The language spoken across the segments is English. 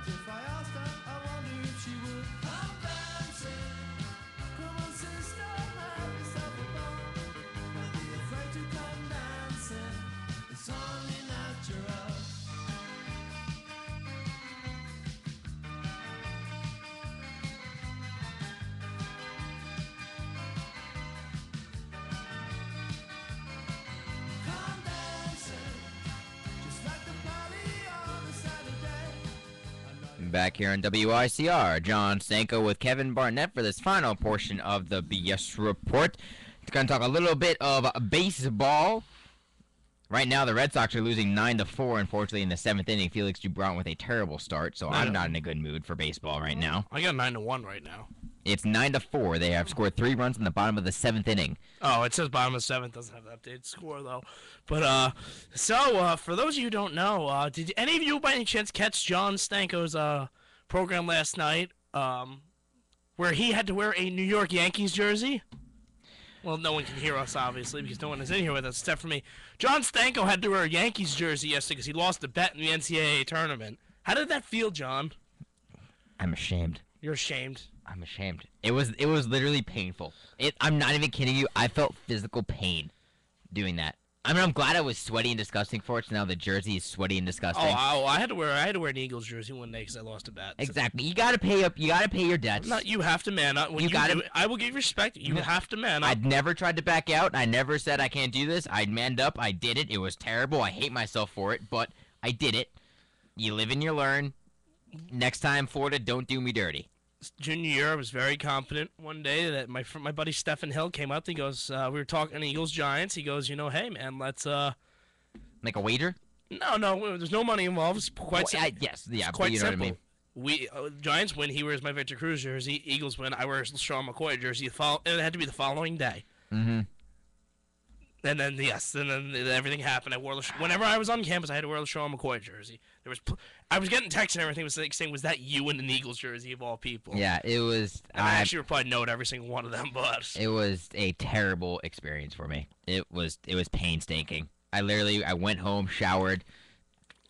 if I asked her, I wonder if she would come dancing. Come on, sister, have yourself a ball. Don't be afraid to come dancing. It's only natural. Come dancing, just like the party on a Saturday. Back here on WICR, John Stanko with Kevin Bartnett for this final portion of the BS Report. It's going to talk a little bit of baseball. Right now, the Red Sox are losing 9-4, unfortunately, in the 7th inning. Felix Dubron with a terrible start, so I'm not in a good mood for baseball right now. I got 9-1 right now. It's 9-4. They have scored 3 runs in the bottom of the 7th inning. Oh, it says bottom of 7th. Doesn't have the updated score, though. But, for those of you who don't know, did any of you by any chance catch John Stanko's program last night where he had to wear a New York Yankees jersey? Well, no one can hear us, obviously, because no one is in here with us except for me. John Stanko had to wear a Yankees jersey yesterday because he lost a bet in the NCAA tournament. How did that feel, John? I'm ashamed. You're ashamed. I'm ashamed. It was literally painful. I'm not even kidding you. I felt physical pain doing that. I mean, I'm glad I was sweaty and disgusting for it, so now the jersey is sweaty and disgusting. Oh, I had to wear an Eagles jersey one day because I lost a bet. Exactly. You gotta pay up. You gotta pay your debts. No, you have to man up. When you gotta. I will give you respect. You have to man up. I'd never tried to back out. I never said I can't do this. I manned up. I did it. It was terrible. I hate myself for it, but I did it. You live and you learn. Next time, Florida, don't do me dirty. Junior year, I was very confident one day that my buddy Stephen Hill came up. He goes, we were talking Eagles Giants. He goes, hey man, let's Make a wager? No, there's no money involved. It's quite simple. Yes, yeah, it's quite you know simple. what I mean. We Giants win. He wears my Victor Cruz jersey. Eagles win. I wear Sean McCoy jersey. It had to be the following day. Mm-hmm. And then everything happened. I wore whenever I was on campus, I had to wear the Sean McCoy jersey. I was getting texts and everything was saying, "Was that you in an Eagles jersey of all people?" Yeah, it was. And I actually replied no to every single one of them, but it was a terrible experience for me. It was painstaking. I went home, showered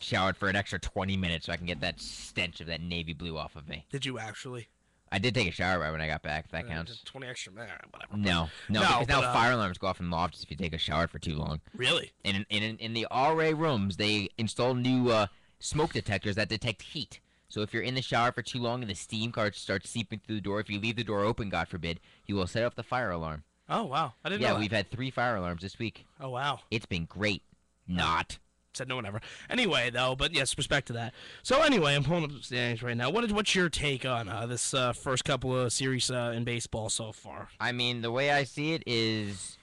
for an extra 20 minutes so I can get that stench of that navy blue off of me. Did you actually? I did take a shower right when I got back. If that counts. Just 20 extra minutes. Whatever. No, because now fire alarms go off in lofts if you take a shower for too long. Really? In the RA rooms, they install new smoke detectors that detect heat. So if you're in the shower for too long and the steam starts seeping through the door, if you leave the door open, God forbid, you will set off the fire alarm. Oh, wow. I didn't know Yeah, that. we've had 3 fire alarms this week. Oh, wow. It's been great. Not. Said no one ever. Anyway, though, but yes, respect to that. So anyway, I'm pulling up the standings right now. What's your take on this first couple of series in baseball so far? I mean, the way I see it is,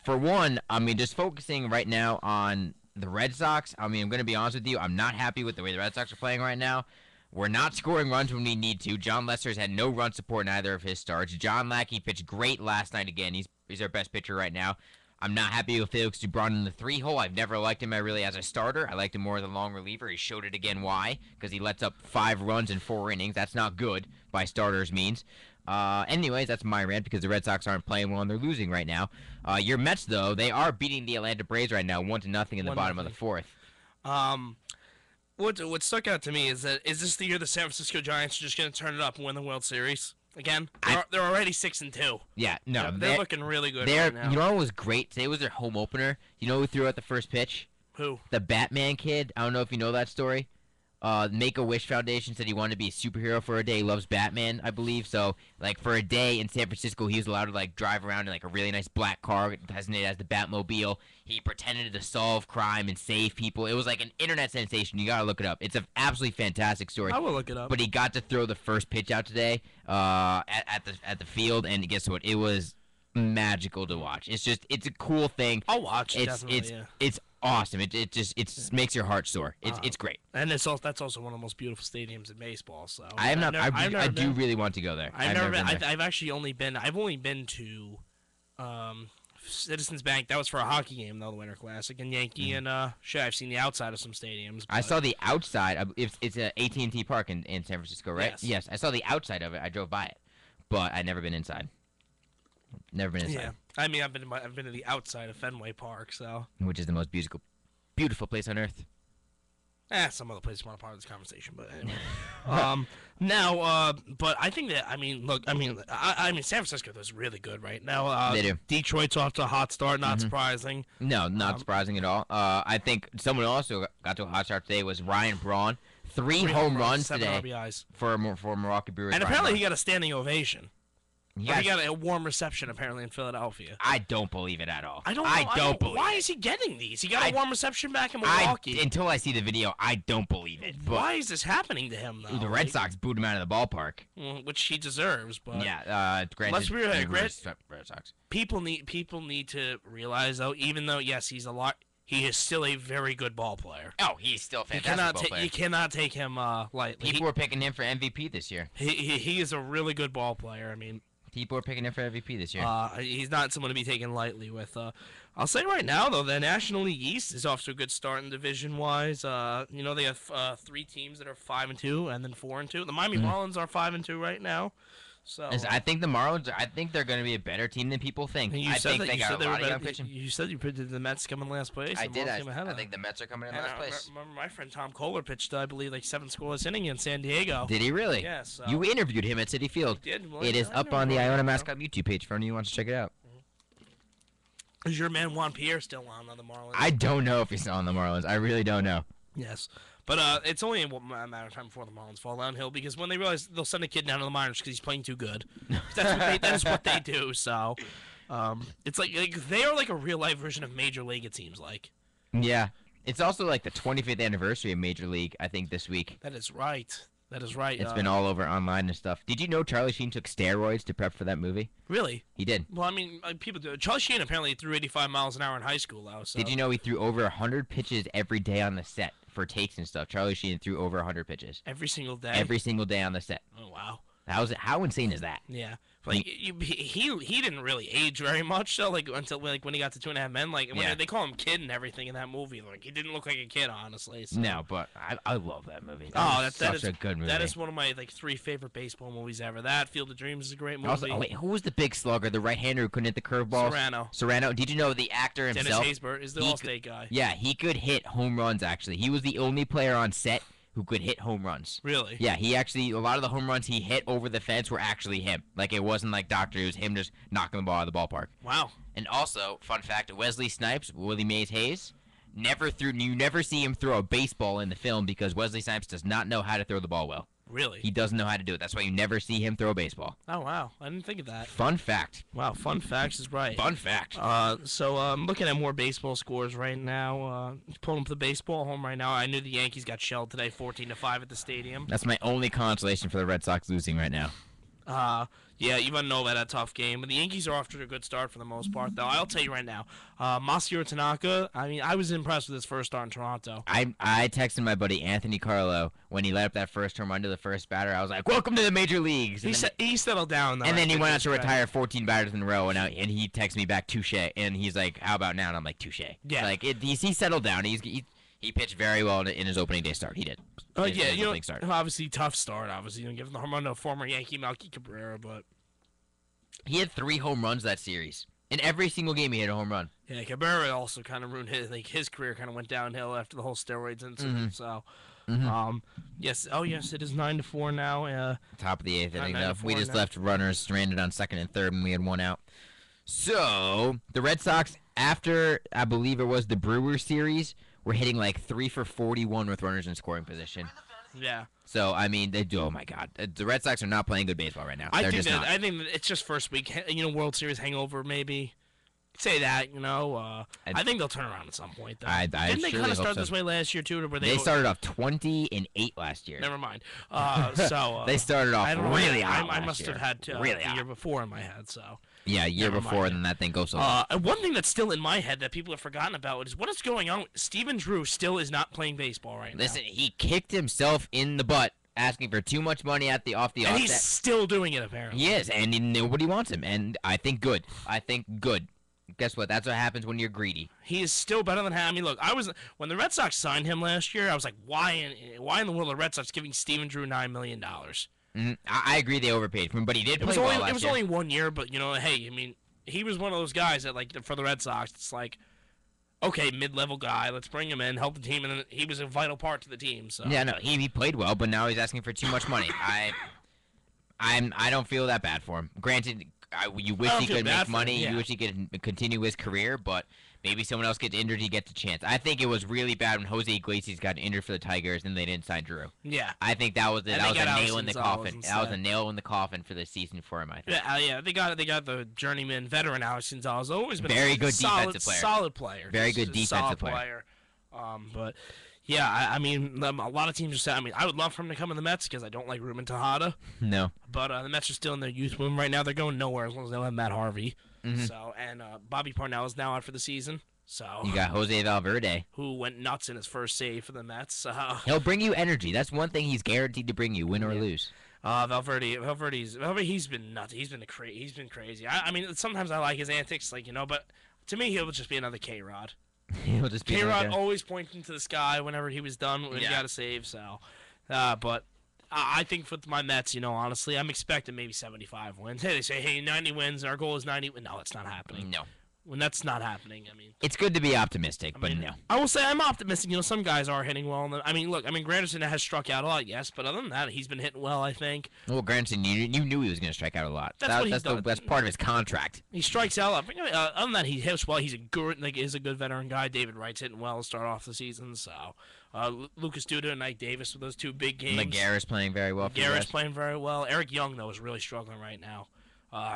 for one, I mean, just focusing right now on the Red Sox. I mean, I'm going to be honest with you. I'm not happy with the way the Red Sox are playing right now. We're not scoring runs when we need to. John Lester's had no run support in either of his starts. John Lackey pitched great last night again. He's our best pitcher right now. I'm not happy with Felix Dubron in the 3-hole. I've never liked him really as a starter. I liked him more as a long reliever. He showed it again why, because he lets up 5 runs in 4 innings. That's not good by starters means. Anyways, that's my rant because the Red Sox aren't playing well and they're losing right now. Your Mets, though, they are beating the Atlanta Braves right now 1-0 in the bottom of the 4th. What stuck out to me is this the year the San Francisco Giants are just going to turn it up and win the World Series? Again, they're already 6-2. Yeah, no, they're looking really good right now. You know what was great? Today was their home opener. You know who threw out the first pitch? Who? The Batman kid. I don't know if you know that story. Make-A-Wish Foundation said he wanted to be a superhero for a day. He loves Batman, I believe. So, like, for a day in San Francisco, he was allowed to, like, drive around in, like, a really nice black car designated as the Batmobile. He pretended to solve crime and save people. It was, like, an internet sensation. You gotta look it up. It's an absolutely fantastic story. I will look it up. But he got to throw the first pitch out today at the field, and guess what? It was magical to watch. It's a cool thing. I'll watch it, definitely, It's awesome. It just makes your heart soar. It's great. And that's also one of the most beautiful stadiums in baseball. So I do really want to go there. I've never been. I've actually only been to Citizens Bank. That was for a hockey game though, the Winter Classic, and Yankee and I've seen the outside of some stadiums. I saw the outside. It's a AT&T Park in San Francisco, right? Yes. I saw the outside of it. I drove by it, but I'd never been inside. Never been inside. Yeah, I mean, I've been to the outside of Fenway Park, so which is the most beautiful place on earth. Some other places want a part of this conversation, but anyway. But I think that look, San Francisco is really good right now. They do. Detroit's off to a hot start, not surprising. No, not surprising at all. I think someone also got to a hot start today was Ryan Braun. Three home runs 7 today RBIs. for Milwaukee Brewers. And apparently he got a standing ovation. He Yes. got a warm reception apparently in Philadelphia. I don't believe it at all. I don't believe why it. is he getting these? He got a warm reception back in Milwaukee. Until I see the video, I don't believe it. But why is this happening to him though? the Red Sox booed him out of the ballpark. Which he deserves, but Yeah, granted. let's be real, Red Sox. people need to realize though, even though yes, he is still a very good ball player. Oh, he's still a fantastic ball player. You cannot take him lightly. People were picking him for MVP this year. He is a really good ball player. I mean, People are picking him for MVP this year. he's not someone to be taken lightly with. I'll say right now though, the National League East is off to a good start in division wise. They have 3 teams that are 5-2 and then 4-2. The Miami Marlins are 5-2 right now. So I think the Marlins. I think they're going to be a better team than people think. You I said think that they got a lot of young pitching. You said you predicted the Mets come in last place. I did. I think the Mets are coming in And last place. remember my friend Tom Kohler pitched, I believe, like 7 scoreless innings in San Diego. Did he really? Yes. You interviewed him at Citi Field. Did. Well, It is I up know on the about Iona that. Mascot YouTube page for anyone who wants to check it out. Is your man Juan Pierre still on the Marlins? I don't know if he's still on the Marlins. I really don't know. Yes. But it's only a matter of time before the Marlins fall downhill because when they realize they'll send a kid down to the minors because he's playing too good. That is what they do. So it's like they are like a real life version of Major League. It seems like. Yeah. It's also like the 25th anniversary of Major League, I think, this week. That is right. It's been all over online and stuff. Did you know Charlie Sheen took steroids to prep for that movie? Really? He did. Well, I mean, people do. Charlie Sheen apparently threw 85 miles an hour in high school, though. So. Did you know he threw over 100 pitches every day on the set for takes and stuff? Charlie Sheen threw over 100 pitches. Every single day? Every single day on the set. Oh, wow. How insane is that? Yeah. Like he didn't really age very much though. Like until when he got to 2.5 Men. Like when they call him kid and everything in that movie. Like he didn't look like a kid, honestly. So. No, but I love that movie. That such is a good movie. That is one of my 3 favorite baseball movies ever. That Field of Dreams is a great movie. Also, wait, who was the big slugger, the right-hander who couldn't hit the curveball? Serrano. Did you know the actor himself? Dennis Haysbert is the Allstate guy. Yeah, he could hit home runs. Actually, he was the only player on set who could hit home runs. Really? Yeah, a lot of the home runs he hit over the fence were actually him. Like, it wasn't like Doctor, it was him just knocking the ball out of the ballpark. Wow. And also, fun fact, Wesley Snipes, Willie Mays Hayes, you never see him throw a baseball in the film because Wesley Snipes does not know how to throw the ball well. Really? He doesn't know how to do it. That's why you never see him throw a baseball. Oh, wow. I didn't think of that. Fun fact. Wow, fun facts is right. Fun fact. So I'm looking at more baseball scores right now. Pulling up the baseball home right now. I knew the Yankees got shelled today, 14-5 at the stadium. That's my only consolation for the Red Sox losing right now. Yeah, you want to know about that tough game. But the Yankees are off to a good start for the most part, though. I'll tell you right now, Masahiro Tanaka, I was impressed with his first start in Toronto. I texted my buddy Anthony Carlo when he let up that first home run to the first batter. I was like, welcome to the major leagues. He settled down, though. And then he went out to retire 14 batters in a row, and he texted me back, touche. And he's like, how about now? And I'm like, touche. Yeah. Like, he settled down. He pitched very well in his opening day start. He did. Obviously tough start. Obviously, giving the home run to a former Yankee, Melky Cabrera, but he had 3 home runs that series. In every single game, he hit a home run. Yeah, Cabrera also kind of ruined his career. Kind of went downhill after the whole steroids incident. So, yes, it is 9-4 now. Top of the 8th inning. Though. We just now. left runners stranded on 2nd and 3rd, and we had 1 out. So the Red Sox, after I believe it was the Brewers series, were hitting like 3 for 41 with runners in scoring position. Yeah. So I mean, they do. Oh my God, the Red Sox are not playing good baseball right now. I think it's just first week. World Series hangover maybe. Say that, I think they'll turn around at some point. Though. Didn't they kind of start this way last year too? Where they started off 20-8 last year. Never mind. They started off really hot. I must have had the year before in my head. So yeah, year before, and then that thing goes so. One thing that's still in my head that people have forgotten about is what is going on. Steven Drew still is not playing baseball right now. Listen, he kicked himself in the butt, asking for too much money off the offset. And he's still doing it apparently. He is, and nobody wants him. And I think good. Guess what? That's what happens when you're greedy. He is still better than him. I mean, look, when the Red Sox signed him last year, I was like, why in the world are the Red Sox giving Steven Drew $9 million? I agree they overpaid for him, but he did play well last year. It was only 1 year, but hey, I mean, he was one of those guys that for the Red Sox, it's like, okay, mid-level guy. Let's bring him in, help the team, and he was a vital part to the team. So Yeah, no, he played well, but now he's asking for too much money. I don't feel that bad for him. Granted, you wish I don't he feel could bad make for money. him, yeah. You wish he could continue his career, but maybe someone else gets injured, he gets a chance. I think it was really bad when Jose Iglesias got injured for the Tigers and they didn't sign Drew. yeah. I think that was it. And That they was a got nail in the Alex coffin. Gonzalez That was a instead. nail in the coffin for the season for him, I think. Yeah, they got the journeyman veteran Alex Gonzalez. Always been Very a good solid, defensive player. Solid player. Very Just good a defensive solid player. But yeah, I mean, a lot of teams are saying. I mean, I would love for him to come in the Mets because I don't like Ruben Tejada. No. But the Mets are still in their youth boom right now. They're going nowhere as long as they don't have Matt Harvey. Mhm. So and Bobby Parnell is now out for the season. So You got Jose Valverde. who went nuts in his first save for the Mets. He'll bring you energy. That's one thing he's guaranteed to bring you, win or lose. Valverde, he's been nuts. He's been crazy. I mean, sometimes I like his antics, but to me, he'll just be another K-Rod. He'll just be K-Rod another guy. always pointing to the sky whenever he was done when he Yeah. got a save. So, but I think with my Mets, honestly, I'm expecting maybe 75 wins. Hey, they say, 90 wins. Our goal is 90. No, it's not happening. No. When that's not happening, I mean. It's good to be optimistic, but no. I will say I'm optimistic. Some guys are hitting well. Look, Granderson has struck out a lot, yes, but other than that, he's been hitting well, I think. Well, Granson, you knew he was going to strike out a lot. That's what he's done. That's part of his contract. He strikes out a lot. Other than that, he hits well. He's a good veteran guy. David Wright's hitting well to start off the season. So, Lucas Duda and Ike Davis with those two big games. Laguerre's playing very well for the Garrett's Reds. playing very well. Eric Young, though, is really struggling right now.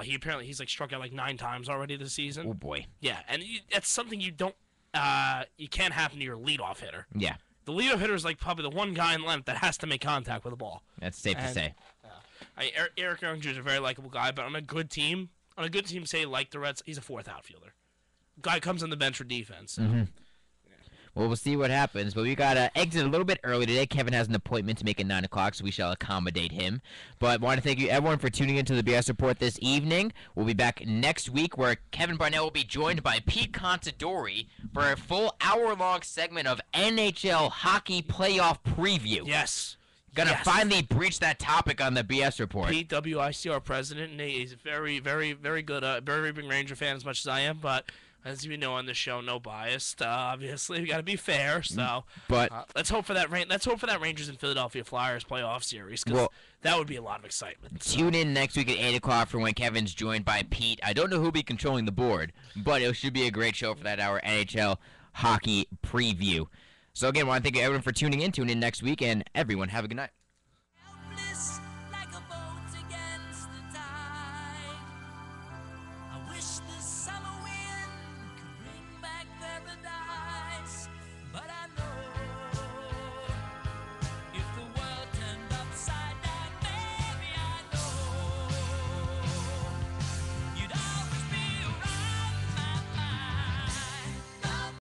He's struck out 9 times already this season. Oh, boy. Yeah, and that's something you can't happen to your leadoff hitter. Yeah, The leadoff hitter is probably the one guy in the lineup that has to make contact with the ball. that's safe to And- say. Eric Young Jr. is a very likable guy, but on a good team, say like the Reds, he's a fourth outfielder. Guy comes on the bench for defense. So. Well, we'll see what happens, but we got to exit a little bit early today. Kevin has an appointment to make at 9 o'clock, so we shall accommodate him. But I want to thank you, everyone, for tuning into the BS Report this evening. We'll be back next week, where Kevin Barnett will be joined by Pete Contadori for a full hour-long segment of NHL hockey playoff preview. Yes. Gonna finally breach that topic on the BS Report. Pete WIC, our president, and he's a very, very, very good, very big Ranger fan as much as I am, but as you know on the show, no bias. Obviously, we got to be fair. So, But let's hope for that. Let's hope for that Rangers and Philadelphia Flyers playoff series, because that would be a lot of excitement. tune in next week at 8 o'clock for when Kevin's joined by Pete. I don't know who'll be controlling the board, but it should be a great show for that hour NHL hockey preview. So again, I want to thank everyone for tuning in. Tune in next week, and everyone have a good night.